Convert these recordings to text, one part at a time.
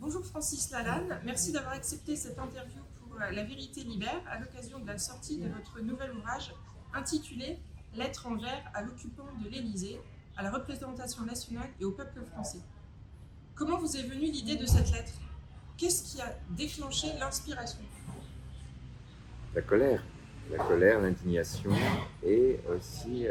Bonjour Francis Lalanne, merci d'avoir accepté cette interview pour La Vérité Libère à l'occasion de la sortie de votre nouvel ouvrage intitulé Lettre en vers à l'occupant de l'Élysée, à la représentation nationale et au peuple français. Comment vous est venue l'idée de cette lettre? Qu'est-ce qui a déclenché l'inspiration? La colère, l'indignation et aussi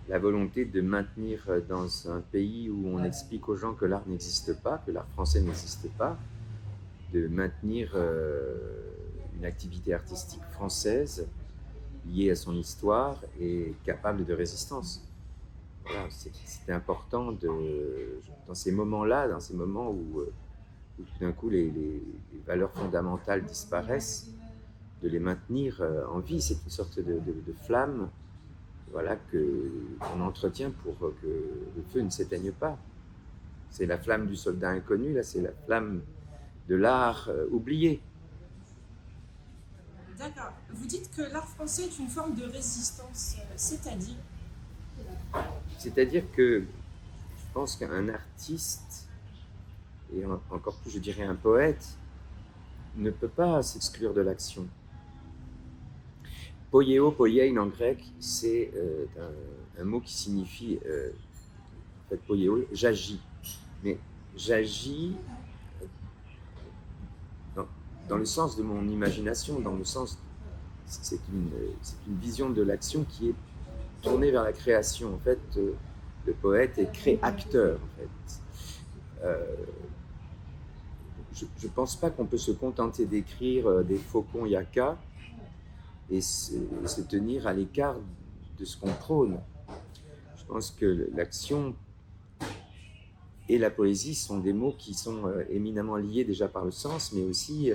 la volonté de maintenir dans un pays où on explique aux gens que l'art n'existe pas, que l'art français n'existe pas, de maintenir une activité artistique française liée à son histoire et capable de résistance. Voilà, c'était important dans ces moments-là, dans ces moments où tout d'un coup les valeurs fondamentales disparaissent, de les maintenir en vie. C'est une sorte de flamme, voilà, qu'on entretient pour que le feu ne s'éteigne pas. C'est la flamme du soldat inconnu, là, c'est la flamme de l'art oublié. D'accord. Vous dites que l'art français est une forme de résistance, c'est-à-dire? C'est-à-dire que je pense qu'un artiste, et encore plus je dirais un poète, ne peut pas s'exclure de l'action. Poieo, poiein en grec, c'est un mot qui signifie, en fait, poieo, j'agis. Mais j'agis dans le sens de mon imagination, dans le sens, c'est une vision de l'action qui est tournée vers la création. En fait, le poète est créateur. En fait. Je ne pense pas qu'on peut se contenter d'écrire des faucons yaka et se tenir à l'écart de ce qu'on prône. Je pense que l'action et la poésie sont des mots qui sont éminemment liés déjà par le sens, mais aussi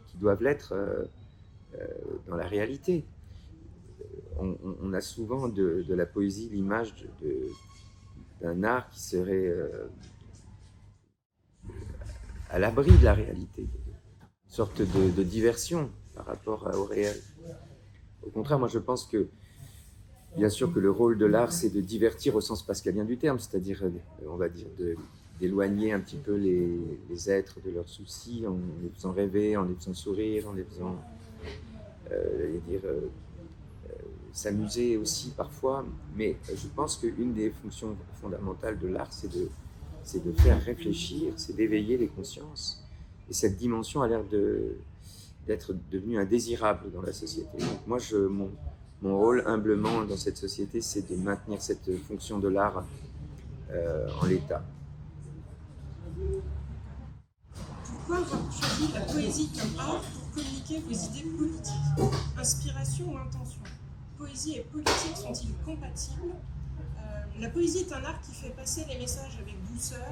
qui doivent l'être dans la réalité. On a souvent de la poésie l'image d'un art qui serait à l'abri de la réalité, une sorte de diversion par rapport au réel. Au contraire, moi je pense que, bien sûr que le rôle de l'art, c'est de divertir au sens pascalien du terme, c'est-à-dire, on va dire, d'éloigner un petit peu les êtres de leurs soucis, en les faisant rêver, en les faisant sourire, en les faisant s'amuser aussi parfois. Mais je pense qu'une des fonctions fondamentales de l'art, c'est de faire réfléchir, c'est d'éveiller les consciences. Et cette dimension a l'air d'être devenue indésirable dans la société. Donc moi, mon rôle, humblement, dans cette société, c'est de maintenir cette fonction de l'art en l'état. Pourquoi avoir choisi la poésie comme art pour communiquer vos idées politiques? Inspiration ou intention? Poésie et politique sont-ils compatibles? La poésie est un art qui fait passer les messages avec douceur.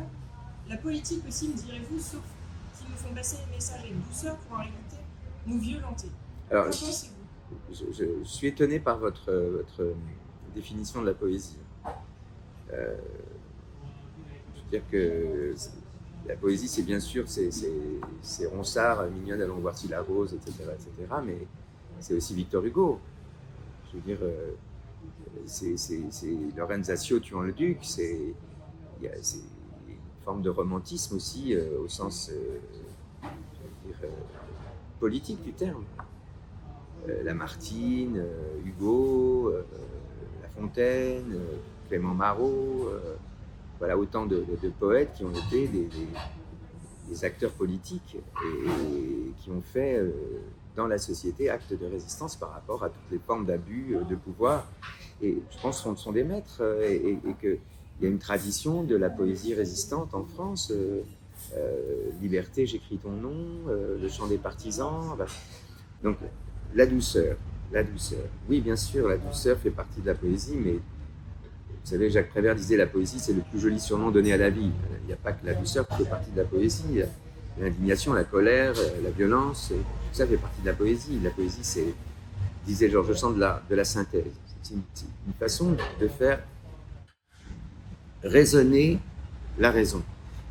La politique aussi, me direz-vous, sauf qu'ils nous font passer les messages avec douceur pour en réalité nous violenter. Alors, qu'en pensez-vous? je suis étonné par votre définition de la poésie. Je veux dire que la poésie, c'est bien sûr, c'est Ronsard, Mignonne, allons voir si la rose, etc., mais c'est aussi Victor Hugo. Je veux dire, c'est Lorenzaccio tuant le duc, c'est une forme de romantisme aussi, au sens politique du terme. Lamartine, Hugo, La Fontaine, Clément Marot, voilà autant de poètes qui ont été des acteurs politiques et qui ont fait dans la société acte de résistance par rapport à toutes les formes d'abus de pouvoir. Et je pense que ce sont des maîtres et qu'il y a une tradition de la poésie résistante en France. Liberté, j'écris ton nom, Le chant des partisans. Donc la douceur. Oui, bien sûr, la douceur fait partie de la poésie, mais vous savez, Jacques Prévert disait la poésie, c'est le plus joli surnom donné à la vie. Il n'y a pas que la douceur qui fait partie de la poésie. L'indignation, la colère, la violence, tout ça fait partie de la poésie. La poésie, c'est, disait Georges Sand, de la synthèse. C'est une façon de faire résonner la raison.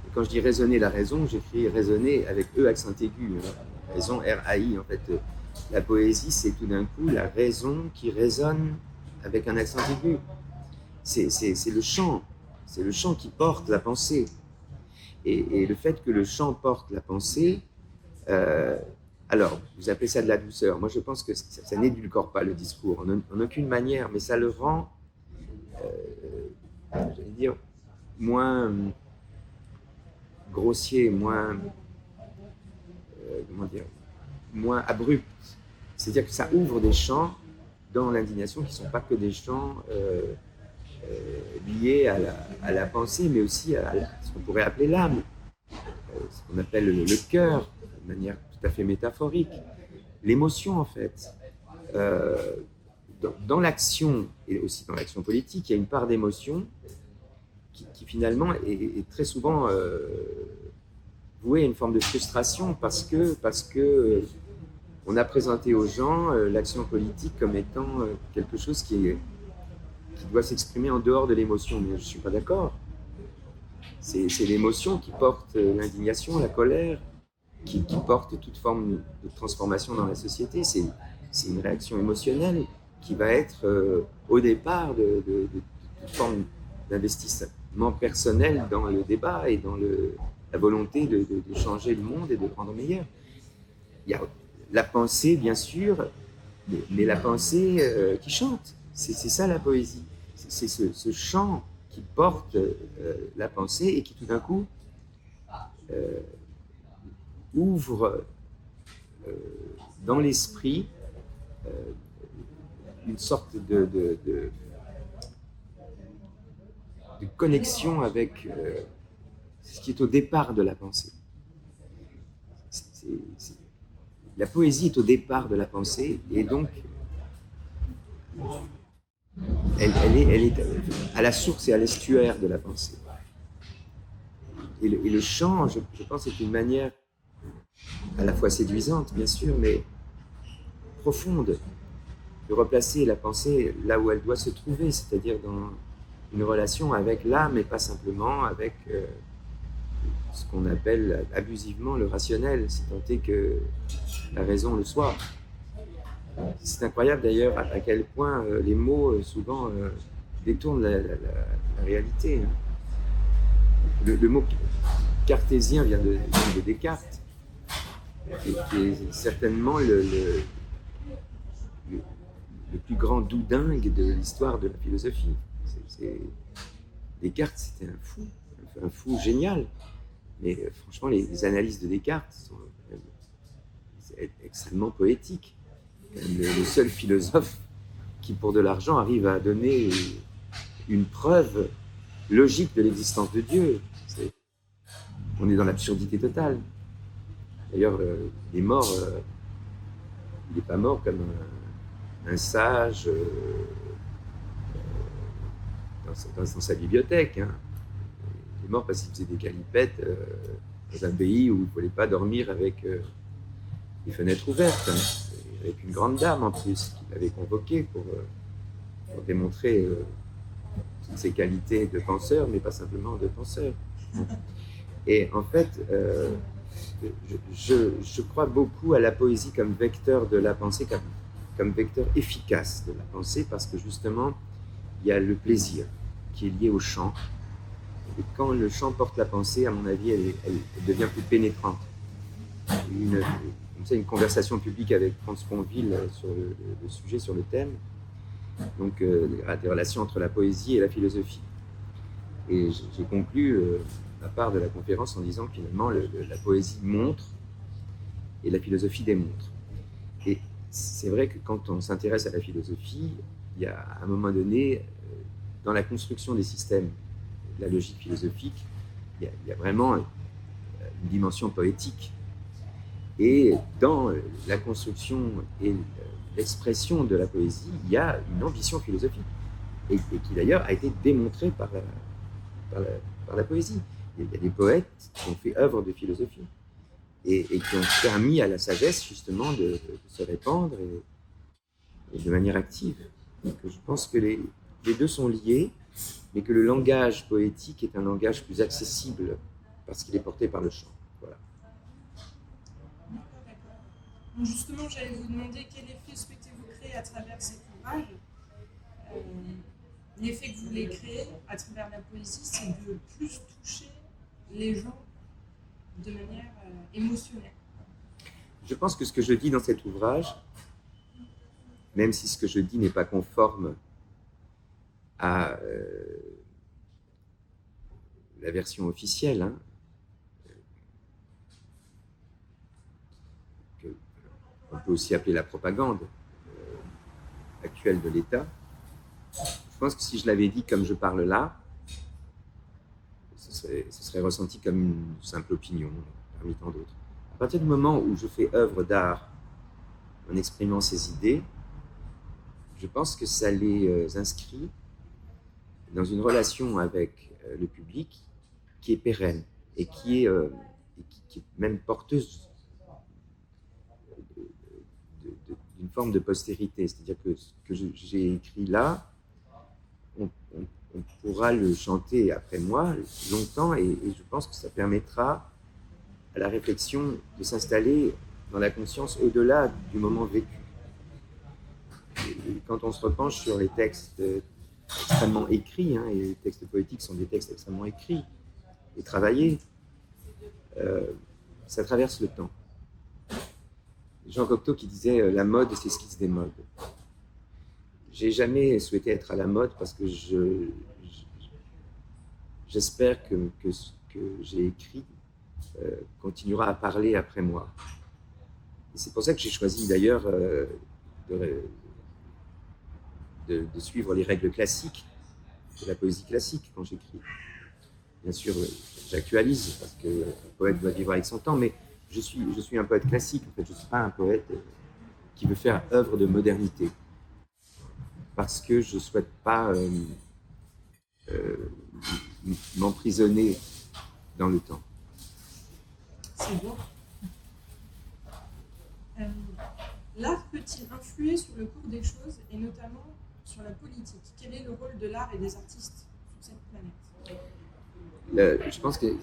Et quand je dis résonner la raison, j'écris résonner avec E accent aigu. Raison, R-A-I, en fait. La poésie, c'est tout d'un coup la raison qui résonne avec un accent aigu. C'est le chant qui porte la pensée. Et le fait que le chant porte la pensée, alors, vous appelez ça de la douceur. Moi, je pense que ça n'édulcore pas le discours en aucune manière, mais ça le rend, j'allais dire, moins grossier, comment dire, moins abrupt. C'est-à-dire que ça ouvre des champs dans l'indignation qui ne sont pas que des champs liés à la pensée, mais aussi à ce qu'on pourrait appeler l'âme, ce qu'on appelle le cœur, de manière tout à fait métaphorique. L'émotion, en fait. Dans l'action, et aussi dans l'action politique, il y a une part d'émotion qui finalement est très souvent vouée à une forme de frustration parce que on a présenté aux gens l'action politique comme étant quelque chose qui doit s'exprimer en dehors de l'émotion. Mais je ne suis pas d'accord. C'est l'émotion qui porte l'indignation, la colère, qui porte toute forme de transformation dans la société. C'est une réaction émotionnelle qui va être au départ de toute forme d'investissement personnel dans le débat et dans la volonté de changer le monde et de le rendre meilleur. Il y a la pensée, bien sûr, mais la pensée qui chante. C'est ça la poésie. C'est ce chant qui porte la pensée et qui tout d'un coup ouvre dans l'esprit une sorte de connexion avec ce qui est au départ de la pensée. La poésie est au départ de la pensée et donc elle est à la source et à l'estuaire de la pensée. Et le chant, je pense, est une manière à la fois séduisante, bien sûr, mais profonde, de replacer la pensée là où elle doit se trouver, c'est-à-dire dans une relation avec l'âme et pas simplement avec ce qu'on appelle abusivement le rationnel, si tant est que la raison le soit. C'est incroyable d'ailleurs à quel point les mots souvent détournent la réalité. Le mot cartésien vient de Descartes, qui est certainement le plus grand doudingue de l'histoire de la philosophie. Descartes, c'était un fou génial. Mais franchement, les analyses de Descartes sont extrêmement poétiques. Le seul philosophe qui, pour de l'argent, arrive à donner une preuve logique de l'existence de Dieu. On est dans l'absurdité totale. D'ailleurs, il est mort, il n'est pas mort comme un sage dans sa bibliothèque. Hein. Il est mort parce qu'il faisait des galipettes dans un pays où il ne fallait pas dormir avec les fenêtres ouvertes. Hein. Avec une grande dame en plus, qui l'avait convoqué pour démontrer toutes ses qualités de penseur, mais pas simplement de penseur. Et en fait, je crois beaucoup à la poésie comme vecteur de la pensée, comme vecteur efficace de la pensée, parce que justement, il y a le plaisir qui est lié au chant. Et quand le chant porte la pensée, à mon avis, elle devient plus pénétrante. Une conversation publique avec Franz Ponville sur le sujet, sur le thème, donc des relations entre la poésie et la philosophie. Et j'ai conclu la part de la conférence en disant que finalement la poésie montre et la philosophie démontre. Et c'est vrai que quand on s'intéresse à la philosophie, il y a à un moment donné, dans la construction des systèmes de la logique philosophique, il y a vraiment une dimension poétique. Et dans la construction et l'expression de la poésie, il y a une ambition philosophique, et qui d'ailleurs a été démontrée par la poésie. Il y a des poètes qui ont fait œuvre de philosophie, et qui ont permis à la sagesse justement de se répandre et de manière active. Donc je pense que les deux sont liés, mais que le langage poétique est un langage plus accessible parce qu'il est porté par le chant. Voilà. Donc justement, j'allais vous demander quel effet souhaitez-vous créer à travers cet ouvrage. L'effet que vous voulez créer à travers la poésie, c'est de plus toucher les gens de manière émotionnelle. Je pense que ce que je dis dans cet ouvrage, même si ce que je dis n'est pas conforme à la version officielle, hein, qu'on peut aussi appeler la propagande actuelle de l'État, je pense que si je l'avais dit comme je parle là, ce serait ressenti comme une simple opinion parmi tant d'autres. À partir du moment où je fais œuvre d'art en exprimant ces idées, je pense que ça les inscrit dans une relation avec le public qui est pérenne et qui est même porteuse d'une forme de postérité. C'est-à-dire que ce que j'ai écrit là, on pourra le chanter après moi longtemps et je pense que ça permettra à la réflexion de s'installer dans la conscience au-delà du moment vécu. Et quand on se repenche sur les textes extrêmement écrits, hein, et les textes poétiques sont des textes extrêmement écrits et travaillés, ça traverse le temps. Jean Cocteau qui disait « la mode, c'est ce qui se démode ». J'ai jamais souhaité être à la mode parce que j'espère que ce que j'ai écrit continuera à parler après moi. Et c'est pour ça que j'ai choisi d'ailleurs de suivre les règles classiques de la poésie classique quand j'écris. Bien sûr, j'actualise parce qu'un poète doit vivre avec son temps, mais je suis un poète classique. En fait, je ne suis pas un poète qui veut faire œuvre de modernité. Parce que je ne souhaite pas m'emprisonner dans le temps. C'est beau. L'art peut-il influer sur le cours des choses et notamment sur la politique? Quel est le rôle de l'art et des artistes sur cette planète? Je pense que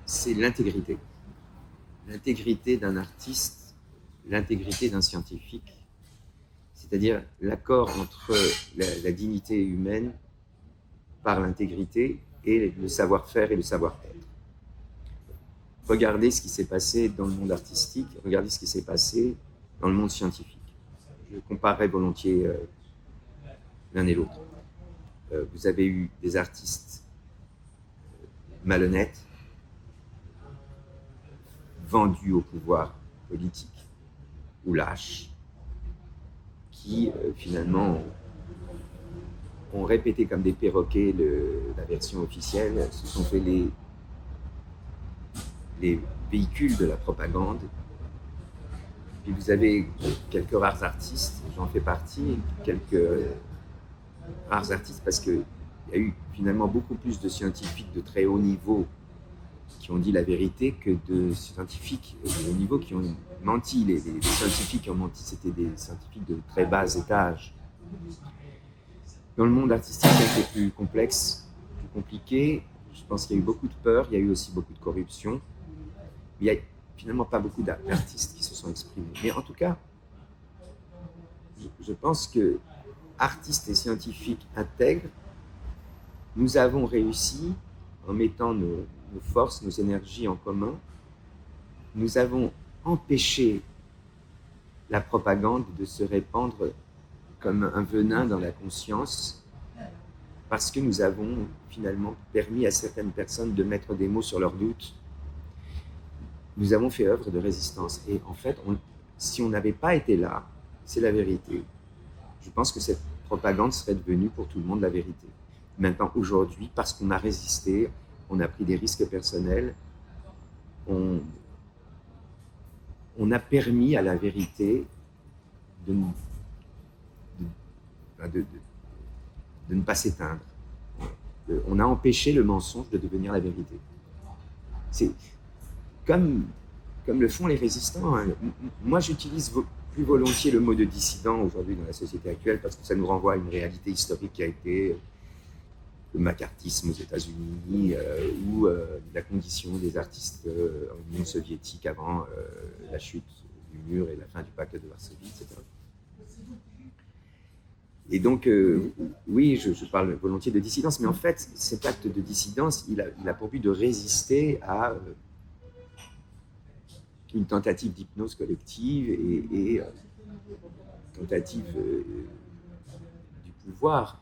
c'est l'intégrité. L'intégrité d'un artiste, l'intégrité d'un scientifique, c'est-à-dire l'accord entre la dignité humaine par l'intégrité et le savoir-faire et le savoir-être. Regardez ce qui s'est passé dans le monde artistique, regardez ce qui s'est passé dans le monde scientifique. Je comparerais volontiers l'un et l'autre. Vous avez eu des artistes malhonnêtes, vendus au pouvoir politique ou lâches, qui finalement ont répété comme des perroquets la version officielle, se sont fait les véhicules de la propagande. Puis vous avez quelques rares artistes, j'en fais partie, quelques rares artistes parce qu'il y a eu finalement beaucoup plus de scientifiques de très haut niveau qui ont dit la vérité que de scientifiques de haut niveau qui ont menti. Les scientifiques qui ont menti, c'était des scientifiques de très bas étage. Dans le monde artistique, c'est plus complexe, plus compliqué. Je pense qu'il y a eu beaucoup de peur, il y a eu aussi beaucoup de corruption. Il n'y a finalement pas beaucoup d'artistes qui se sont exprimés. Mais en tout cas, je pense que artistes et scientifiques intègres, nous avons réussi, en mettant nos forces, nos énergies en commun, nous avons empêché la propagande de se répandre comme un venin dans la conscience, parce que nous avons finalement permis à certaines personnes de mettre des mots sur leurs doutes. Nous avons fait œuvre de résistance. Et en fait, si on n'avait pas été là, c'est la vérité, je pense que cette propagande serait devenue pour tout le monde la vérité. Maintenant, aujourd'hui, parce qu'on a résisté, on a pris des risques personnels, on a permis à la vérité de ne pas s'éteindre. On a empêché le mensonge de devenir la vérité. C'est comme le font les résistants. Hein. Moi, j'utilise plus volontiers le mot de dissident aujourd'hui dans la société actuelle parce que ça nous renvoie à une réalité historique qui a été le macartisme aux États-Unis ou la condition des artistes en Union soviétique avant la chute du mur et la fin du pacte de Varsovie, etc. Et donc, oui, je parle volontiers de dissidence, mais en fait, cet acte de dissidence, il a pour but de résister à une tentative d'hypnose collective et tentative du pouvoir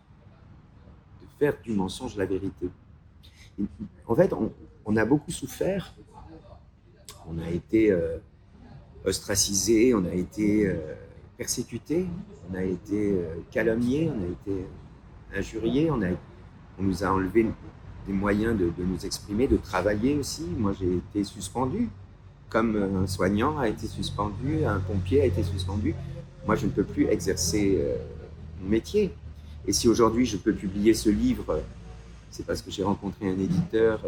de faire du mensonge la vérité. Et, en fait, on a beaucoup souffert, on a été ostracisé, on a été persécuté, on a été calomnié, on a été injurié, on nous a enlevé des moyens de nous exprimer, de travailler aussi. Moi, j'ai été suspendu, comme un soignant a été suspendu, un pompier a été suspendu. Moi, je ne peux plus exercer mon métier. Et si aujourd'hui je peux publier ce livre, c'est parce que j'ai rencontré un éditeur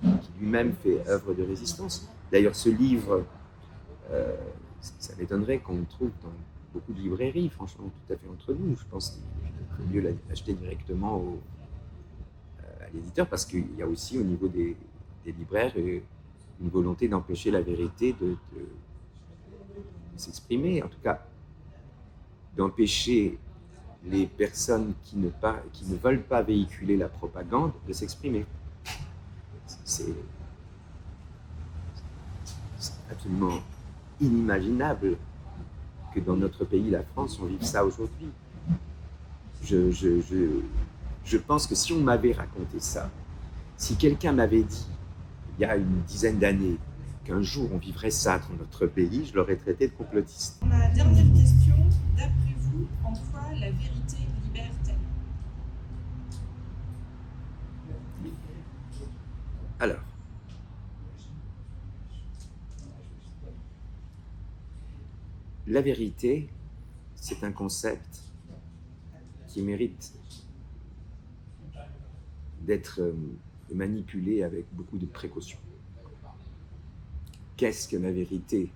qui lui-même fait œuvre de résistance. D'ailleurs, ce livre, ça m'étonnerait qu'on le trouve dans beaucoup de librairies, franchement, tout à fait entre nous. Je pense qu'il faut mieux l'acheter directement à l'éditeur, parce qu'il y a aussi au niveau des libraires une volonté d'empêcher la vérité de s'exprimer, en tout cas d'empêcher les personnes qui ne veulent pas véhiculer la propagande de s'exprimer. C'est absolument inimaginable que dans notre pays, la France, on vive ça aujourd'hui. Je pense que si on m'avait raconté ça, si quelqu'un m'avait dit, il y a une dizaine d'années, qu'un jour on vivrait ça dans notre pays, je l'aurais traité de complotiste. Ma dernière question, d'après vous, en quoi la vérité libère-t-elle? Alors, la vérité, c'est un concept qui mérite d'être manipulé avec beaucoup de précaution. Qu'est-ce que la vérité?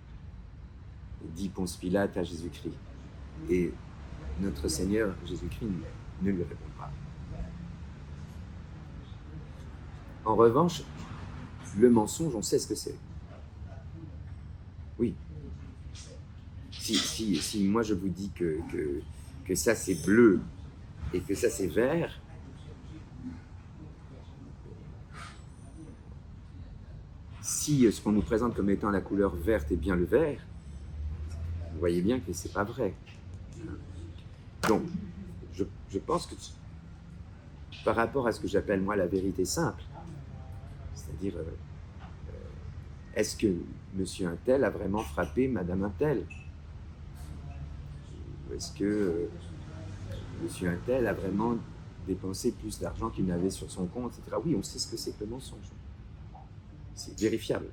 Dit Ponce Pilate à Jésus-Christ. Et notre Seigneur Jésus-Christ ne lui répond pas. En revanche, le mensonge, on sait ce que c'est. Oui. Si moi je vous dis que ça c'est bleu et que ça c'est vert, si ce qu'on nous présente comme étant la couleur verte est bien le vert, vous voyez bien que c'est pas vrai. Donc, je pense que par rapport à ce que j'appelle moi la vérité simple, c'est-à-dire est-ce que monsieur untel a vraiment frappé madame untel? Ou est-ce que monsieur untel a vraiment dépensé plus d'argent qu'il n'avait sur son compte, etc. Oui, on sait ce que c'est que le mensonge. C'est vérifiable.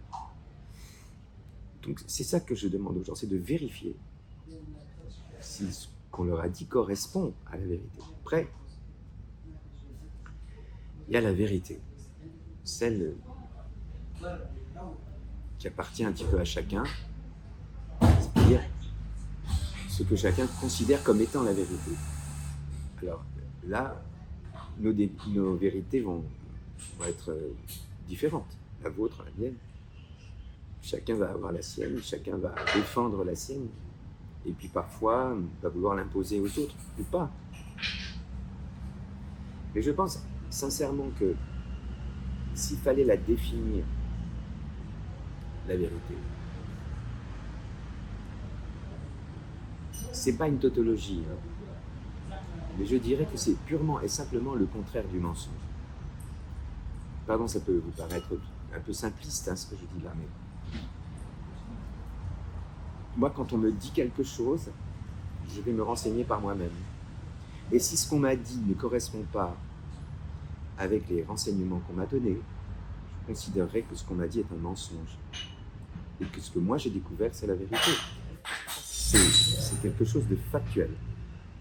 Donc c'est ça que je demande aux gens, c'est de vérifier si ce qu'on leur a dit correspond à la vérité. Après, il y a la vérité, celle qui appartient un petit peu à chacun, c'est-à-dire ce que chacun considère comme étant la vérité. Alors là, nos vérités vont être différentes. La vôtre, la mienne. Chacun va avoir la sienne, chacun va défendre la sienne, et puis parfois va vouloir l'imposer aux autres, ou pas. Mais je pense sincèrement que s'il fallait la définir, la vérité, c'est pas une tautologie, hein, mais je dirais que c'est purement et simplement le contraire du mensonge. Pardon, ça peut vous paraître un peu simpliste, hein, ce que je dis là, mais moi, quand on me dit quelque chose, je vais me renseigner par moi-même. Et si ce qu'on m'a dit ne correspond pas avec les renseignements qu'on m'a donnés, je considérerais que ce qu'on m'a dit est un mensonge. Et que ce que moi j'ai découvert, c'est la vérité. C'est quelque chose de factuel.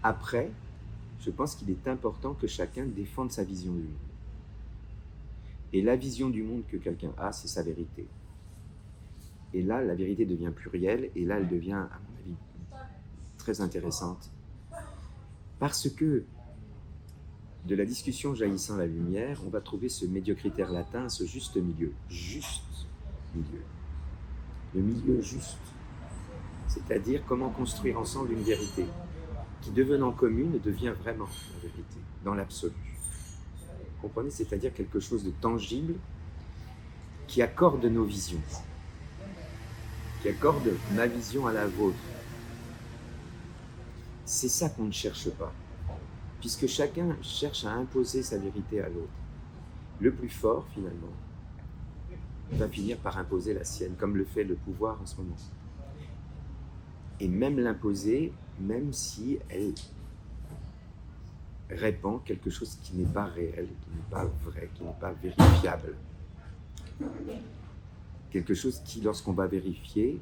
Après, je pense qu'il est important que chacun défende sa vision du monde. Et la vision du monde que quelqu'un a, c'est sa vérité. Et là, la vérité devient plurielle, et là, elle devient, à mon avis, très intéressante. Parce que de la discussion jaillissant la lumière, on va trouver ce médiocritaire latin, ce juste milieu. Juste milieu. Le milieu juste. C'est-à-dire comment construire ensemble une vérité qui, devenant commune, devient vraiment la vérité, dans l'absolu. Vous comprenez? C'est-à-dire quelque chose de tangible qui accorde nos visions. qui accorde ma vision à la vôtre. C'est ça qu'on ne cherche pas, puisque chacun cherche à imposer sa vérité à l'autre. Le plus fort, finalement, va finir par imposer la sienne, comme le fait le pouvoir en ce moment. Et même l'imposer, même si elle répand quelque chose qui n'est pas réel, qui n'est pas vrai, qui n'est pas vérifiable. Quelque chose qui, lorsqu'on va vérifier,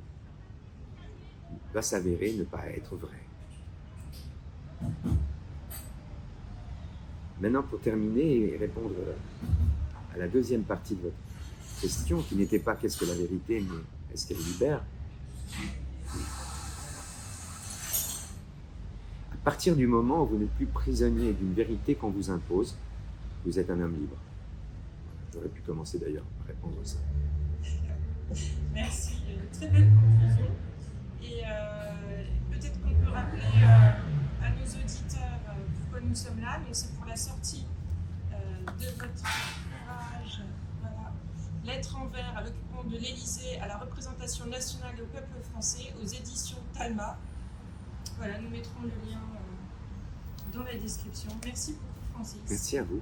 va s'avérer ne pas être vrai. Maintenant, pour terminer et répondre à la deuxième partie de votre question, qui n'était pas qu'est-ce que la vérité, mais est-ce qu'elle libère? À partir du moment où vous n'êtes plus prisonnier d'une vérité qu'on vous impose, vous êtes un homme libre. J'aurais pu commencer d'ailleurs à répondre à ça. Merci, très belle conclusion. Et peut-être qu'on peut rappeler à nos auditeurs pourquoi nous sommes là. Donc c'est pour la sortie de votre ouvrage, voilà, Lettres en vers à l'occupant de l'Élysée, à la représentation nationale et au peuple français, aux éditions Talma. Voilà, nous mettrons le lien dans la description. Merci beaucoup, Francis. Merci à vous.